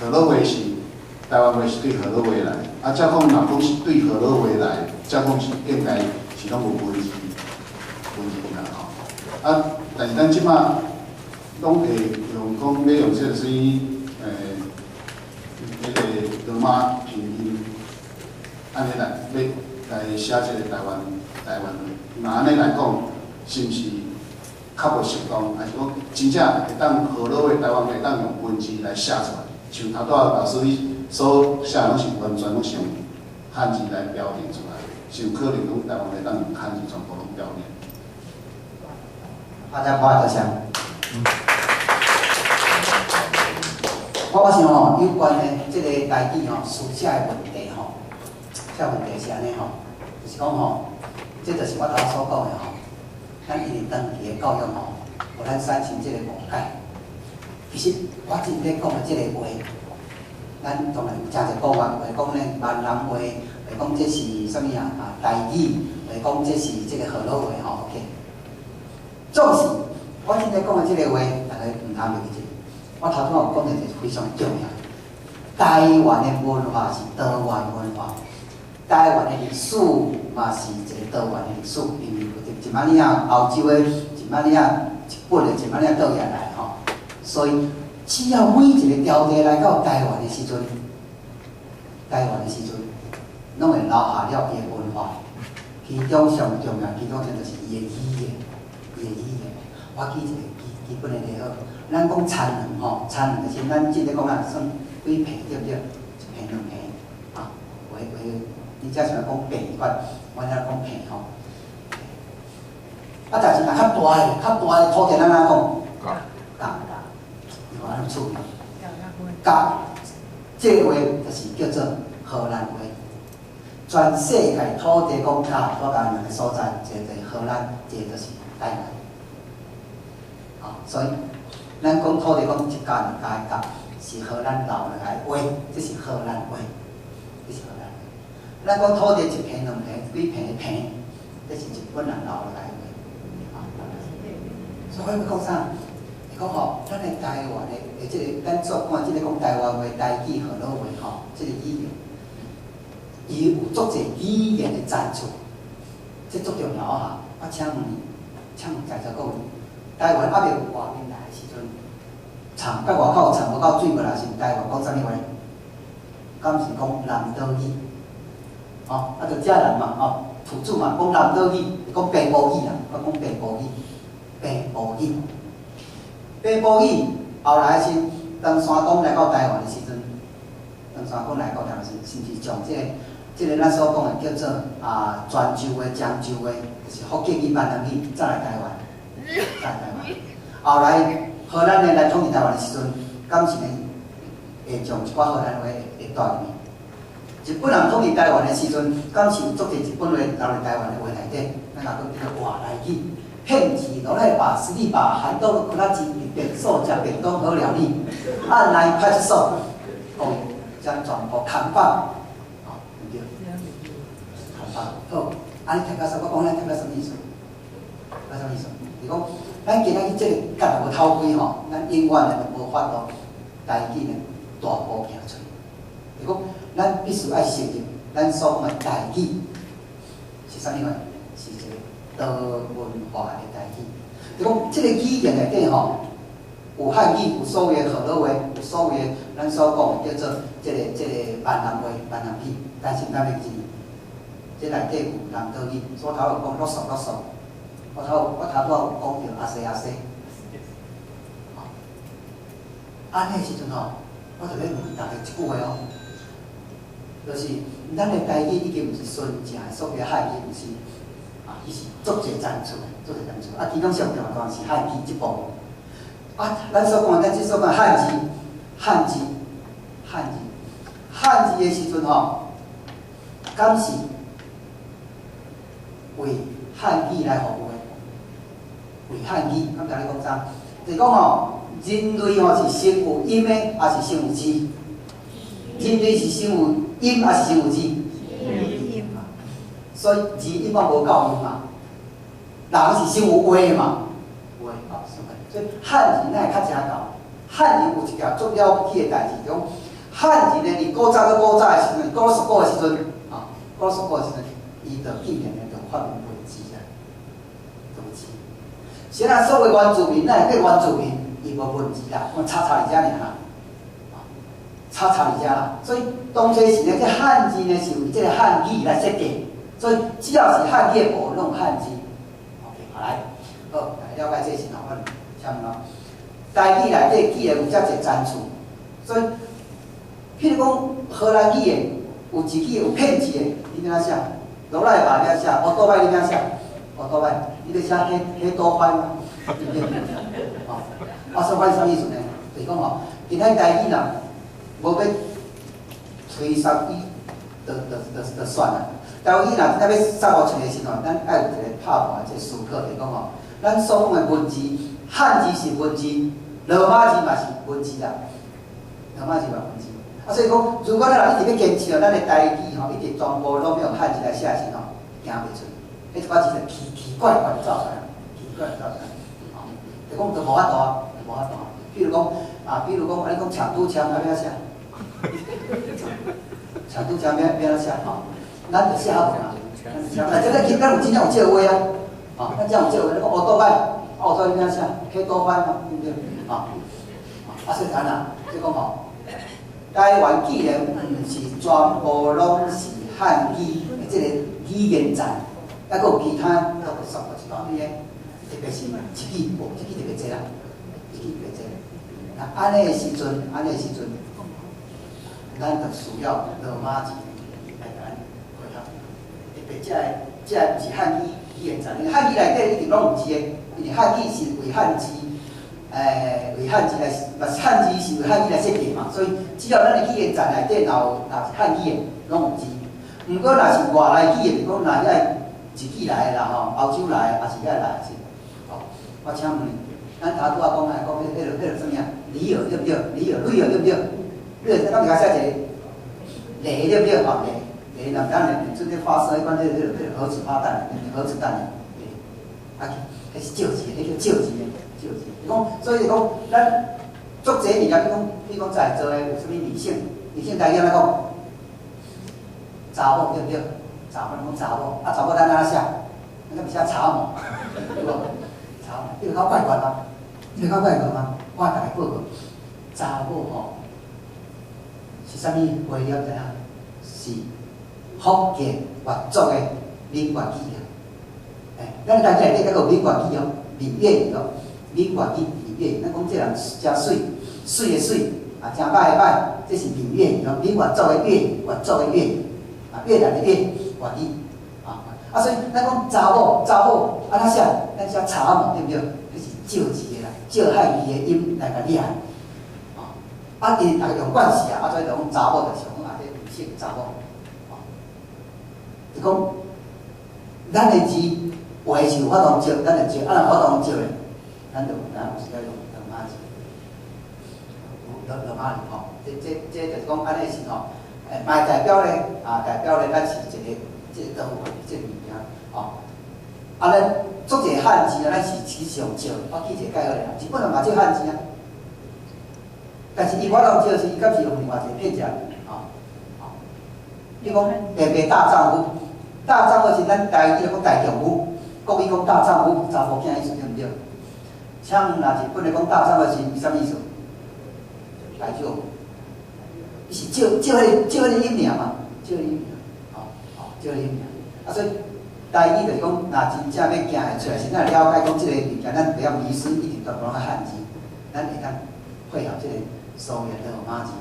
河洛话是台湾话是对河洛话来，啊，则讲若讲是对河洛话来，则讲是应该是拢有文字啦吼。啊，但是咱即马拢会用讲要用这个声音，迄个罗马拼音，安尼来写这个台湾话。那安尼来讲，是毋是较无适当？还是讲真正会当河洛话、台湾会当用文字来写出来？像头拄仔老师你所写拢是完全拢是用汉字来标定出来，是有可能讲台湾会当用汉字全部拢标定。大家拍一下。我想吼，有关的这个台语吼，书写的问题吼，这问题是安尼吼，就是讲吼，这就是我头所讲的吼，咱一年长期的教育吼，互咱产生这个误解。其实我真咧讲的这个话，咱当然有真侪个案，话讲咧闽南话，话讲这是啥物啊？台语，话讲这是这个河洛话吼 ，OK。总是我真咧讲的这个话，大家唔通袂记。我头拄有讲的就是非常重要。台湾的文化是多元文化，台湾的历史嘛是一个多元的历史，因为一万年啊欧洲的，一万年啊日本的，一万年倒下来吼，所以只要每一个朝代来到台湾的时阵，拢会留下了伊的文化。其中上重要，其中就是伊的语言，我举一个基本的例子。咱讲产能吼，产能就是咱即个讲啊，算几片对不对？一片两片啊，你只像讲片款，我只讲片吼。啊，但是若较大的土地，咱哪讲？甲，有安尼处理。甲，这个话就是叫做荷兰话。全世界土地讲甲多讲两个所在，一个就是荷兰，一个就是台湾。啊，所以。咱讲土地讲一家两家的家，是荷兰留落来的话，这是荷兰话，这是荷兰话。咱讲土地一片两片，几片的片，这是日本人留落来的话。所以我要讲啥？是讲吼，咱的台湾的，即个咱所看即个讲台湾话、台语、河洛话吼，即个语言，伊有足侪语言的赞助，这足重要啊！我请问在座各位，台湾还未有外面来的时阵。藏甲外口藏无到水无啦，是台湾讲啥物话？敢是讲南岛语？哦，啊，就遮人嘛，哦，土著嘛，讲南岛语，讲北部语啦，我讲北部语。后来是当山东来到台湾的时阵，甚至将这个咱所讲的叫做泉州话、漳州话，就是福建语、闽南语，再来台湾。后来。荷兰人来统治台湾的时阵，敢是会将一寡荷兰话会带入去。日本人统治台湾的时阵，敢是有足侪日本话留伫台湾的话内底，咱若讲叫做外来语。骗子都来把实力把韩豆苦辣鸡便售价便当好了你，按来派出所，将全部砍放，对不对？砍放好，安尼听到啥？我讲咱听到什么意思？什么意思？是讲。咱今仔日即个甲无头开吼，咱永远就无法度台语的大步行出。就讲，咱必须爱承认，咱所讲的台语是啥物话？是一个多文化的台语。就讲，即个语言内底吼，有汉语，有所谓的河洛话，有所谓的咱所讲的叫做即个闽南话、闽南语，但是咱袂记，即内底有南岛语，所头有讲啰嗦啰嗦。我头拄有讲着阿西，安尼时阵吼，我就要问大家一句话哦，就是咱的台语已经毋是纯正的所谓汉语，毋是伊是足侪赞助，其中上重要是汉语这部分。咱所讲即所讲汉字的时阵吼，敢是为汉语来服务？为汉语，敢甲你讲啥？就是讲吼，人类吼是先有音的，还是先有字？人类是先有音，还是先有字？音嘛。所以字一般无够用嘛。人是先有话嘛，话所以汉字咱会较正教。汉字有一条足了不起的代志，种汉字呢，伫古早的时阵，古十古的时阵，啊，古十古的时阵，伊就竟然呢就发明文字啊，文字。虽然所谓原住民，咱会叫原住民，伊无文字啦，我叉叉而遮尔啦，叉叉而遮啦。所以当初时呢，这汉字呢是由这个汉语来设计，所以只要是汉语的部，拢汉字。OK， 好来，好来了解这是哪款？像喏，台语内底既然有遮侪单词，所以。譬如讲荷兰语的，有一句有骗字的，你怎啊写？罗赖把你怎写？乌多摆你怎写？乌多摆，你咧写黑多摆吗？对不对？哦，所以我是啥意思呢？就是讲哦，今仔台语啦，无要推三语，就算啦。台语若今仔要上互出的时候，咱爱有一个拍盘一个思考，就是讲哦，咱所讲的文字，汉字是文字，罗马字嘛是文字啦，罗马字嘛文字。所以讲，如果咱一直要坚持哦，咱的台语吼，一直全部拢用汉字来写时吼，行袂出。迄一寡字就奇怪怪走出来，奇怪走出来。哦，就讲就无法度啊，无法度。比如讲比如讲，你讲长拄枪要安怎写？长拄枪要安怎写？吼，咱就写好嘛。那这个咱有真正有这个话啊，哦，咱真有这个话，你讲乌多摆，乌多你安怎写？黑多摆嘛，对不对？所以安那，即讲吼。台湾既然毋是全部拢是汉语的即个语言站，还佫有其他都会上过一段咧，特别是一句特别济啦，一句特别济。那安尼的时阵，咱就需要罗马字来甲咱配合。特别这毋是汉语语言站，因为汉语内底一定拢有字的，因为汉语是为汉字。为汉字来，汉字是为汉语来设计嘛，所以只要咱的语言站内底若是汉语的，拢有字。毋过若是外来语的，比如讲若遐日语来的啦吼，欧洲来的，也是遐来的是。哦，我请问，咱头拄仔讲迄个什么啊？里尔对不对？里尔对不对？你咱甲写一个雷对不对？吼雷，咱做咧发射迄款核子发弹、核子弹的，迄是照字，迄叫照字的。讲，所以讲，咱足侪物件，比如讲在座的有啥物女性台语安怎讲？查某对不对？查某讲查某，查某咱安怎写？咱写查某，对无？查某，这个较怪嘛？这个较怪嘛？我大家报告，查某吼是啥物话了？知影？是福建越族的闽粤语啊！咱台语内底还有闽粤语哦，闽粤语哦。闽粤语、闽粤，咱讲这人真水，水的水，真歹的歹，这是闽粤语咯。闽粤族的粤，粤族的粤，越南的粤语，所以咱讲查某，安怎写？咱写查某，对不对？迄是照字的啦，照汉语的音来甲念。因大家用惯势所以就讲查某就是讲这女性查某。就讲咱的字话是有法度照，咱就照，法度照的。咱有时要用罗马字，罗马字吼，这就是讲安尼是吼，嘛代表咧咱是一个这个动物这个物件吼，咱做一个汉字啊，咱是其实用照，我记一个介好咧，日本人嘛照汉字啊，但是伊法度照是伊敢是用另外一个片假你讲大丈夫，大丈夫是咱台语讲大丈夫，国语讲大丈夫，查甫囝意思对毋对？像若日本来讲大丈夫是啥意思？大丈夫，伊是照迄个音名嘛，照音名，照音名。所以台语就是讲，若真正要行会出来，先来了解讲即个物件，咱不要迷失，一定全部拢汉字，咱会当配合即个所谓的罗马字，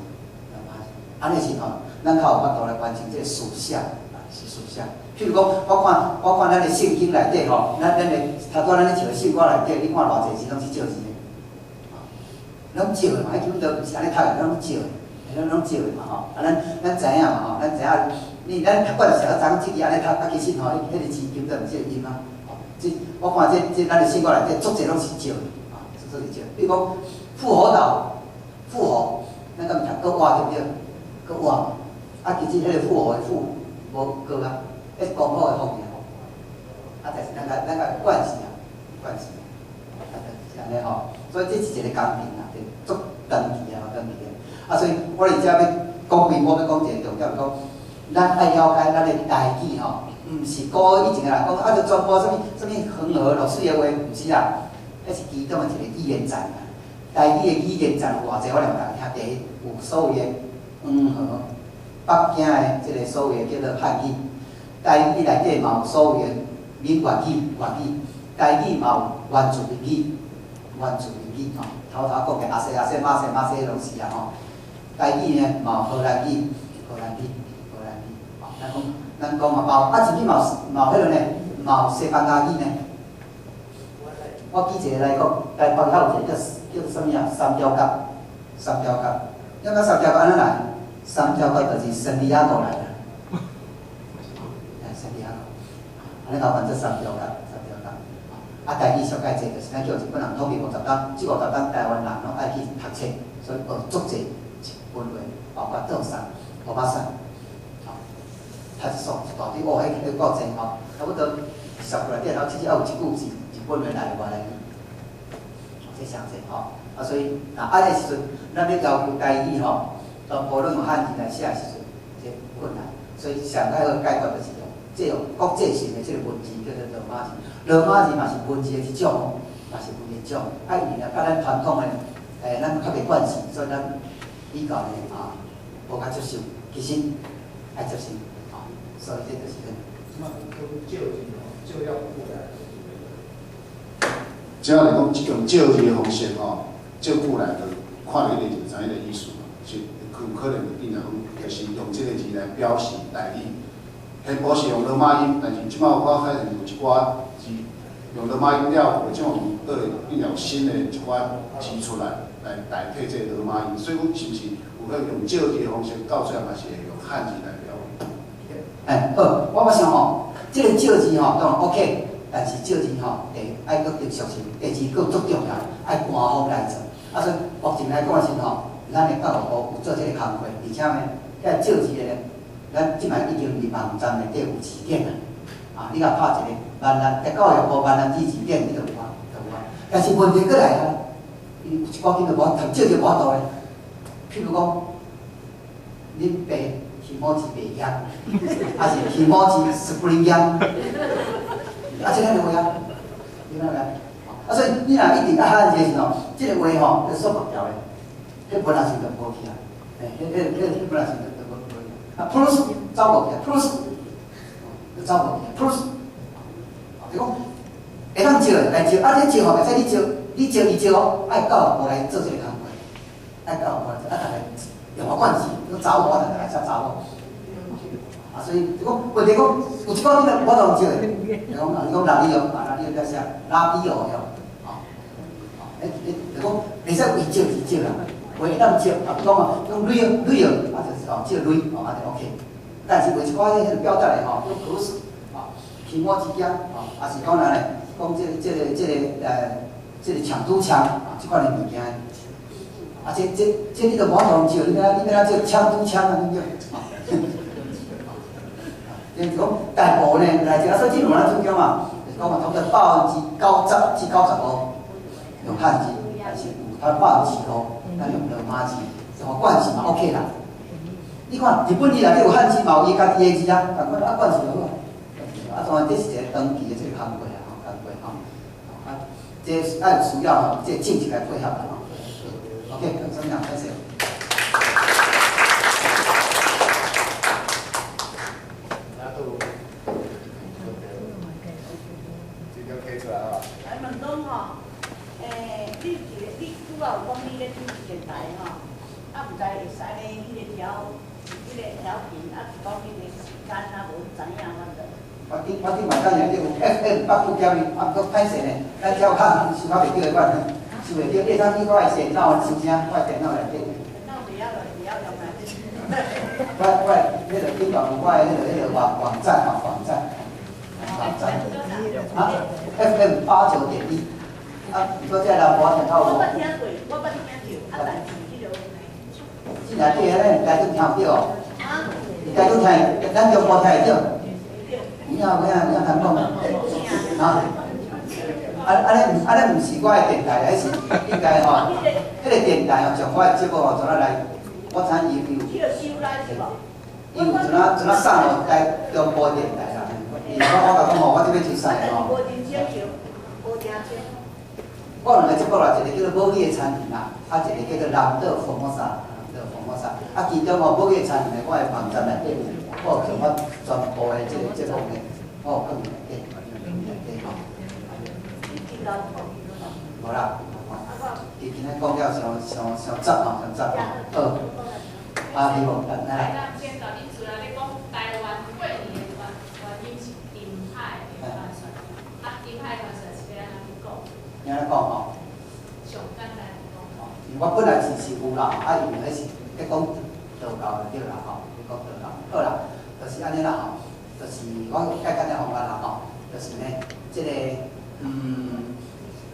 安尼是吼，咱较有法度来完成即个思想，是思想。譬如讲，我看咱的圣经内底吼，咱的头拄咱咧照圣歌内底，你看偌济字拢是照字的，拢照的嘛，迄根本就毋是安尼读的，拢照的，拢照的嘛吼。咱知影嘛吼，咱知影，咱读惯时候，知影即个安尼读，其实吼，迄个字根本毋是个音啊。我看这咱的圣歌内底，足济拢是照的，足是照。比如讲复活岛，复活，咱敢毋读个活对不对？个活嘛，其实迄个复活的复无个啊。迄讲好的方面吼，但是咱个惯势是安尼吼，所以这是一个工程啦，足长期啊，长期的。啊，所以我伫遮要讲规模要讲一个重点，讲咱爱了解咱的代志吼，毋是古以前的人讲啊，就全部什么恒河落水的话，毋是啦，迄是其中的一个语言站。台语的语言站有偌济，我两人听第一有所谓的黄河、北京的即个所谓的叫做汉语，台语内底嘛有所谓的闽粤语、粤语，台语嘛有原住民语、原住民语吼。头讲的阿西、马西拢是啊吼。台语呢嘛有荷兰语、荷兰语。吼，咱讲嘛嘛有，啊，甚至嘛有迄落呢，嘛有西班牙语呢。我举一个来讲，台北还有一个叫做什么啊？三条角，三条角。因为三条角安怎来？三条角就是圣地亚哥来的。圣地亚哥，安尼搞反正三条角，三条角。啊，台语上界济，就是咱叫日本人统计50档，这50档台湾人拢爱去读册，所以学足济文化，包括倒山、河马山，吼，他是说大体哦，迄个够济吼，差不多10过来点，然后其实还有一句是日本人来的外来语，这详细吼。啊，所以安尼时阵，咱要要求台语吼，无论用汉字来写的时阵，这困难。所以上海好解决就是用这种国际性的这个文字叫做罗马字，罗马字嘛是文字的一种，嘛是文字一种。啊，伊呢，甲咱传统的咱较袂惯势，所以咱比较呢无较接受，其实爱接受所以这就是个。那用旧字就要过来。只要来讲，即种借字的方式吼，借过来就看了一个就知影个意思嘛，是有可能变来讲，就是用即个字来表示代理。迄不是用罗马音，但是即摆我发现有一寡字用罗马音了，或者种倒会变有新的一寡字出来，来代替这个罗马音。所以讲是毋是有可能用借字的方式，到最后嘛是会用汉字来表？好，我想吼，这个借字吼当然 OK。但是借字吼，第一爱搁特殊性，第二搁足重要，爱官方来做。啊，所以目前来讲的时吼，咱的教育部有做这个工作，而且呢，遐借字的呢，咱即摆已經伫網站內底有字典啦。啊，你甲拍一個閩南，教育部閩南語字典，你就有啊，就有啊。但是問題過來啊，伊有一寡囡仔無讀借就無度咧。譬如講，恁爸起毛字白樣，還是起毛字 spring 樣。啊，这个就会啊，明白未？啊，所以你若一定爱汉字的时候，这个话吼，是说白条的，迄本来是就无去啊，迄本来是就无去啊。plus 走无去啊 ，plus 走无去啊 ，plus 就讲会当招来招，啊，这招吼，袂使你招伊招哦，爱教育部来做这个工作，爱教育部来做，啊，大家用我关系，你查某啊，大家才查某。啊，所以就讲问题讲，有一寡囡仔我都唔招的，就讲啊，你讲哪里有啊，哪里有在写，哪里有哟，就讲袂使为招而招啦，为当招啊，讲啊，用镭啊，就是哦，招镭哦，啊就 OK。但是为一寡迄个表达嘞吼，用可是啊，起码之间啊，也是讲哪嘞，讲这个抢都枪啊，这款的物件，啊，这你都无法招，你要招抢都枪啊，你叫啊。就是讲大部呢来讲，所以这两咱主张嘛，就是讲嘛，差不多90%至95%用汉字，但是有它85%咱用罗马字，就惯字嘛 OK 啦。你看日本字内底有汉字嘛，有伊家己的字啊，但款啊惯字就好。啊，当然这是一个长期的这个工作啊，工作吼。啊，这爱有需要吼，这政治来配合啦吼。OK， 咁样开始。你拄有讲你咧主持电台吼，啊，毋知会使咧迄个调频，啊，是讲迄个时间啊，无知影反正。我顶嘛讲有 FM 89.0，啊，搁歹势呢，咱只要看收较袂叫的款，收袂到，你当去我的电脑收声，我的电脑内底。电脑不要用来。我迄个顶头我的迄个网站啊，网站啊 ，FM 89.1。啊，你说这老婆听到无？我捌听过，我捌听着，啊，但是迄落。即内底咱台中听唔到哦。啊？台中听，咱中部听会到。有影通讲啊？安尼毋是我的电台，还是应该吼？迄个电台吼，从我的节目吼，从咱来我知伊有，去了收来是无？伊有阵送互台中部电台啦。我甲讲吼，我这边就送的吼。无真少收，无真少。我两个节目啦，一个叫做母语的餐厅啦，啊一个叫做南岛福摩萨，南岛福摩萨。啊，其中吼母语的餐厅的，我的网站内底，我有我全部的这个节目的，我有放内底，内底吼。无啦，伊今仔讲了上杂吼，上杂吼。好，啊，你无，来。先找你主要咧讲台湾过年的原因是丁派的传说，啊，丁派传说是要安怎讲？安尼讲吼。上简单来讲吼。我本来是有啦，啊，因为迄是咧讲道教就对啦吼，咧讲道教。好啦，就是安尼啦吼，就是我解简单方法啦吼，就是呢，即个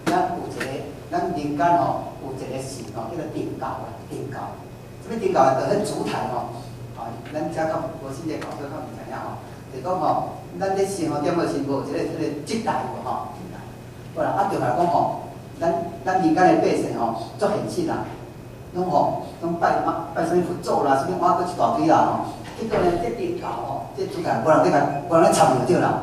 咱有一个，咱民间吼有一个神吼，叫做丁教啦，丁教。什么丁教？就迄烛台吼，吼，咱遮较无信这搞错，较毋知影吼。就讲吼，咱咧生活点个时无一个祭台无吼，祭台。好啦，啊，就来讲吼，咱民间的百姓吼，足现实啦，拢吼，拢拜什么佛祖啦，什么我搁一大堆啦吼。结果呢，这丁教吼，这烛台无人咧插着着啦。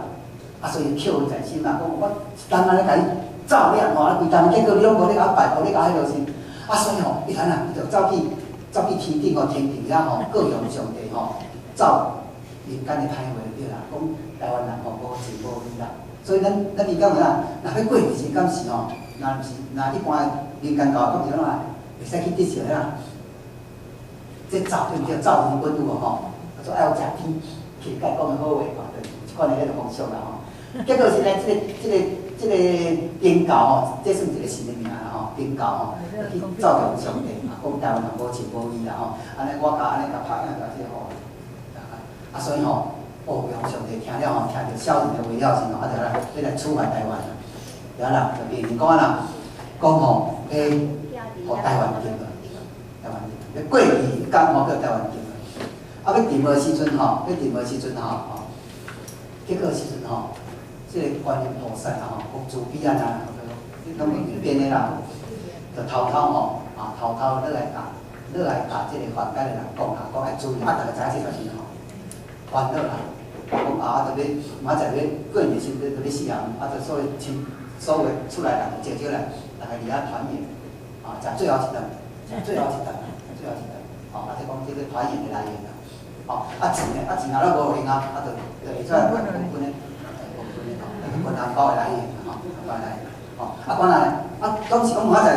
啊，所以扣在心啦，讲我单安尼甲你照亮吼，规单结果你拢无咧甲拜，无咧甲迄落心，啊，所以吼，伊看啊，伊就走去天顶吼，天庭遐吼，各用上帝吼，照民间的歹话对啦，讲台湾人吼无情无义啦，所以咱民间啊，若要过日子，敢是吼，若毋是，若一般民间教，敢是拢啊，袂使去得罪啦，这照对毋对？照有温度无吼，说爱有食天，去甲讲的好话嘛，对，即款的迄个风俗啦吼。结果是呢，这个丁教吼，这算一个神的名啦吼，丁教吼，去照亮上帝，讲台湾人无情无义啦吼，安尼我甲安尼甲拍影甲这吼，啊所以吼，哦，让上帝听了吼，听着少年的围绕时吼，啊就来出卖台湾啦，然后啦，就变成讲啦，讲吼，互台湾定了，台湾定了，要过年刚好叫台湾定了，啊要定的时阵吼，结果时阵吼。即个观音菩萨啦吼，福珠彼岸啊，拢一边的啦，就偷吼，偷落来甲即个凡间的人讲啦，讲爱注意，啊，大家知影这就是吼，烦恼啦，讲啊，就要明仔要过年时就要死人，啊，就所有出来人招来，大家伫遐团圆，啊，食最后一顿，吼，啊，即讲即个团圆的来源啦，吼，啊钱呢，若无用啊，就会出来分的。云南包的来源，吼，包来，吼，啊，当然，啊，当时讲明仔载，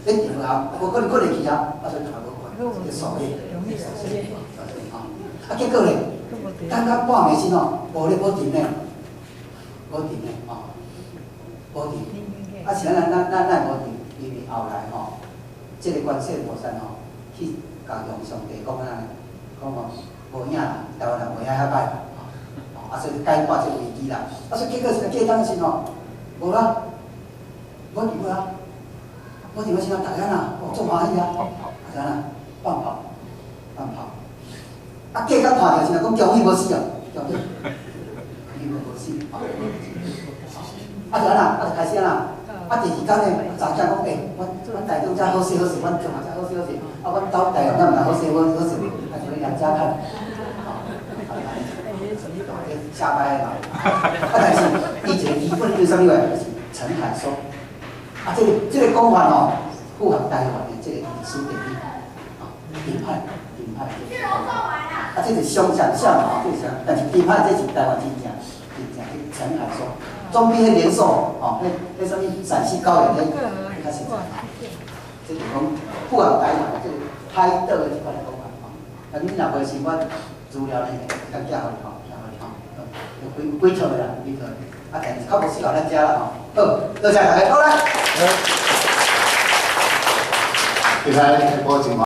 你定啊，无可能过得去啊，啊，所以就无管，就扫业，吼，啊，结果咧，等到半暝时吼，无咧无停咧，吼，无停，啊，是咱无停，因为后来吼，这个观世音菩萨吼，去甲用上帝讲啊，讲吼，无影啦，台湾人袂晓遐拜。啊，所以解决这个危机啦。啊，所以结果是过当时吼，无啦，无停啊，无停个时候，大家呐，做欢喜啊，大家呐，放炮。啊，过到看着是讲恭喜无死哦，恭喜无死。啊，就安那，啊就开始啊啦。啊，第二天呢，查囝讲，阮台中遮好势，阮中嘛遮好势。啊，阮到台湾咱嘛好势，啊，所以两家看。下摆啦，啊！但是伊一个基本就是啥物话，就是陈海松。啊，这个讲法吼，符合台湾的这个历史地理，啊，丁派。啊，这是相像吼，这是相，但是丁派这是台湾真正陈海松，总比迄连锁吼，迄啥物陕西高原迄较实在。这是讲符合台湾的这个海岛的这款的讲法吼。啊，你若袂是我资料呢，甲寄互你吼。几套啦，几套，啊，但是较无适合咱遮啦吼。好，多谢大家，好来。接下来播情况。